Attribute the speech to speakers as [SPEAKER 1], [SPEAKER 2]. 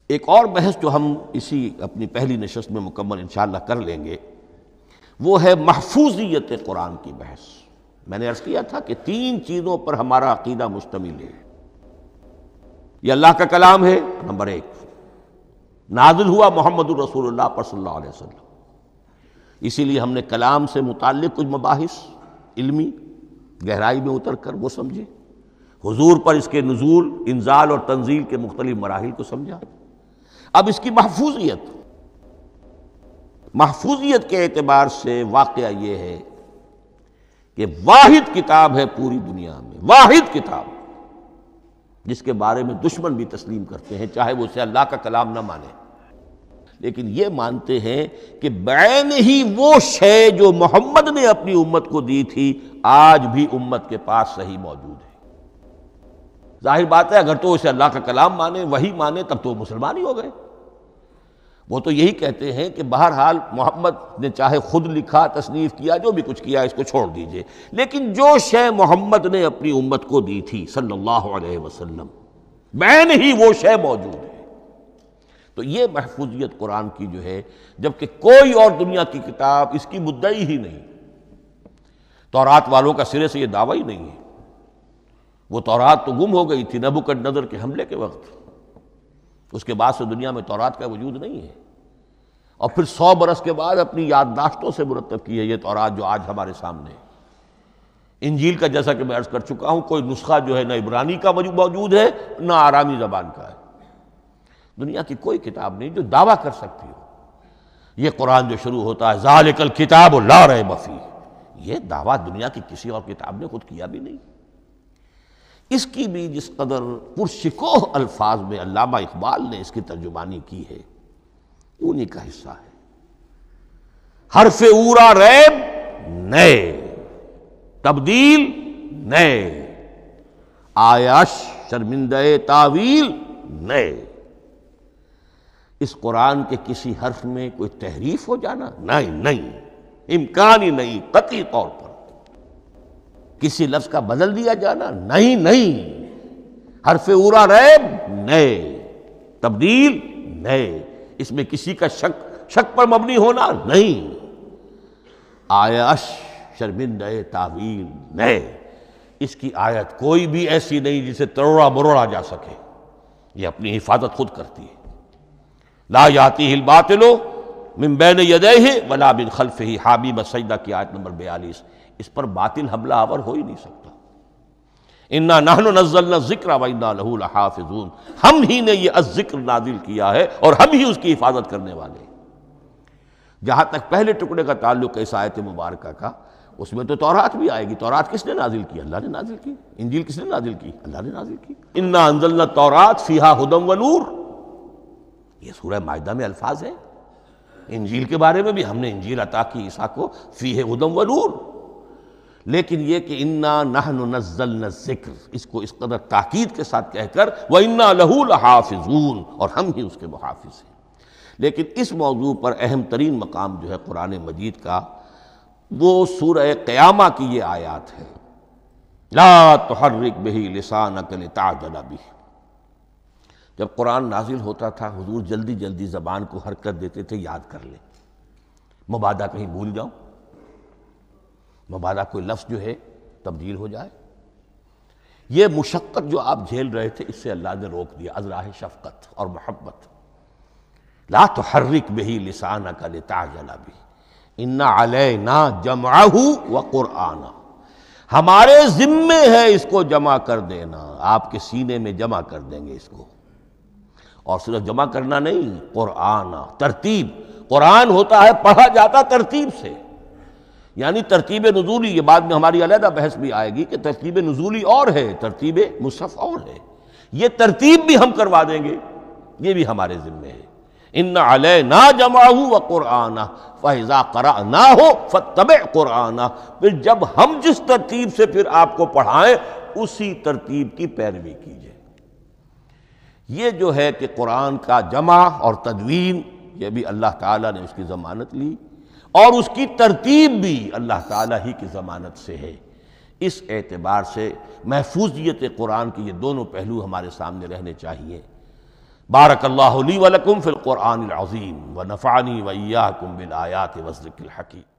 [SPEAKER 1] ایک اور بحث جو ہم اسی اپنی پہلی نشست میں مکمل انشاءاللہ کر لیں گے وہ ہے محفوظیت قرآن کی بحث۔ میں نے عرض کیا تھا کہ 3 چیزوں پر ہمارا عقیدہ مشتمل ہے۔ یہ اللہ کا کلام ہے، نمبر 1، نازل ہوا محمد الرسول اللہ پر صلی اللہ علیہ وسلم، اسی لیے ہم نے کلام سے متعلق کچھ مباحث علمی گہرائی میں اتر کر وہ سمجھے، حضور پر اس کے نزول، انزال اور تنزیل کے مختلف مراحل کو سمجھا۔ اب اس کی محفوظیت کے اعتبار سے واقعہ یہ ہے کہ واحد کتاب ہے پوری دنیا میں، واحد کتاب جس کے بارے میں دشمن بھی تسلیم کرتے ہیں، چاہے وہ اسے اللہ کا کلام نہ مانے، لیکن یہ مانتے ہیں کہ بعین ہی وہ شے جو محمد نے اپنی امت کو دی تھی آج بھی امت کے پاس صحیح موجود ہے۔ ظاہر بات ہے اگر تو اسے اللہ کا کلام مانے، وہی مانے، تب تو مسلمان ہی ہو گئے۔ وہ تو یہی کہتے ہیں کہ بہرحال محمد نے چاہے خود لکھا، تصنیف کیا، جو بھی کچھ کیا اس کو چھوڑ دیجئے، لیکن جو شے محمد نے اپنی امت کو دی تھی صلی اللہ علیہ وسلم بعین ہی وہ شے موجود ہے۔ تو یہ محفوظیت قرآن کی جو ہے، جبکہ کوئی اور دنیا کی کتاب اس کی مدعی ہی نہیں، تورات والوں کا سرے سے یہ دعویٰ ہی نہیں ہے۔ وہ تورات تو گم ہو گئی تھی نبوکدنضر کے حملے کے وقت، اس کے بعد سے دنیا میں تورات کا وجود نہیں ہے، اور پھر 100 برس کے بعد اپنی یادداشتوں سے مرتب کی ہے یہ تورات جو آج ہمارے سامنے ہے۔ انجیل کا جیسا کہ میں عرض کر چکا ہوں کوئی نسخہ جو ہے نہ عبرانی کا موجود ہے نہ آرامی زبان کا ہے، دنیا کی کوئی کتاب نہیں جو دعویٰ کر سکتی ہو۔ یہ قرآن جو شروع ہوتا ہے ذالک الکتاب لا ریب فیہ، یہ دعویٰ دنیا کی کسی اور کتاب نے خود کیا بھی نہیں۔ اس کی بھی جس قدر پرشکوہ الفاظ میں علامہ اقبال نے اس کی ترجمانی کی ہے انہی کا حصہ ہے۔ حرف اورا ریب نئے، تبدیل نئے، آیش شرمندہ تعویل نئے۔ اس قرآن کے کسی حرف میں کوئی تحریف ہو جانا نہیں، امکان ہی نہیں، قطعی طور پر کسی لفظ کا بدل دیا جانا نہیں، حرف اورا ریب نئے، تبدیل نئے، اس میں کسی کا شک پر مبنی ہونا نہیں، آیش شرمندہ تعویل نئے۔ اس کی آیت کوئی بھی ایسی نہیں جسے تروڑا مروڑا جا سکے، یہ اپنی حفاظت خود کرتی ہے۔ لا یاتیہ الباطل من بین یدیہ ولا من خلفہ، حامیم السجدہ کی آیت نمبر 42، اس پر باطل حملہ آور ہو ہی نہیں سکتا۔ انا نحن نزلنا الذکر وانا لہ لحافظون، ہم ہی نے یہ الذکر نازل کیا ہے اور ہم ہی اس کی حفاظت کرنے والے ہیں۔ جہاں تک پہلے ٹکڑے کا تعلق ہے اس آیت مبارکہ کا، اس میں تو تورات بھی آئے گی۔ تورات کس نے نازل کی؟ اللہ نے نازل کی۔ انجیل کس نے نازل کی؟ اللہ نے نازل کی۔ انا انزلنا التوراۃ فیہا ھدی ونور، یہ سورہ مائدہ میں الفاظ ہیں۔ انجیل کے بارے میں بھی ہم نے انجیل عطا کی عیسیٰ کو، فیہ ھدی ونور، لیکن یہ کہ انا نحن نزلنا الذکر، اس کو اس قدر تاکید کے ساتھ کہہ کر وَإِنَّا لَهُ لَحَافِظُونَ، اور ہم ہی اس کے محافظ ہیں۔ لیکن اس موضوع پر اہم ترین مقام جو ہے قرآن مجید کا وہ سورہ قیامہ کی یہ آیات ہے، لا تحرک بہ لسانک لتعجل بہ۔ جب قرآن نازل ہوتا تھا حضور جلدی جلدی زبان کو حرکت دیتے تھے، یاد کر لیں، مبادا کہیں بھول جاؤ، مبادا کوئی لفظ جو ہے تبدیل ہو جائے۔ یہ مشقت جو آپ جھیل رہے تھے اس سے اللہ نے روک دیا از راہ شفقت اور محبت۔ لا تحرک بہ لسانک لتعجل بہ ان علینا جمعہ وقرآنہ، ہمارے ذمے ہے اس کو جمع کر دینا، آپ کے سینے میں جمع کر دیں گے اس کو۔ اور صرف جمع کرنا نہیں، قرآن، ترتیب۔ قرآن ہوتا ہے پڑھا جاتا ترتیب سے، یعنی ترتیب نزولی، یہ بعد میں ہماری علیحدہ بحث بھی آئے گی کہ ترتیب نزولی اور ہے، ترتیب مصحف اور ہے، یہ ترتیب بھی ہم کروا دیں گے، یہ بھی ہمارے ذمے ہے۔ ان علینا جمعہ وقرآنہ فاذا قرأناہ فاتبع قرآنہ، پھر جب ہم جس ترتیب سے پھر آپ کو پڑھائیں اسی ترتیب کی پیروی کیجیے۔ یہ جو ہے کہ قرآن کا جمع اور تدوین، یہ بھی اللہ تعالیٰ نے اس کی ضمانت لی، اور اس کی ترتیب بھی اللہ تعالیٰ ہی کی ضمانت سے ہے۔ اس اعتبار سے محفوظیت قرآن کے یہ دونوں پہلو ہمارے سامنے رہنے چاہیے۔ بارک اللہ لی ولکم فی القرآن العظیم ونفعنی وإیاکم بالآیات والذکر الحکیم۔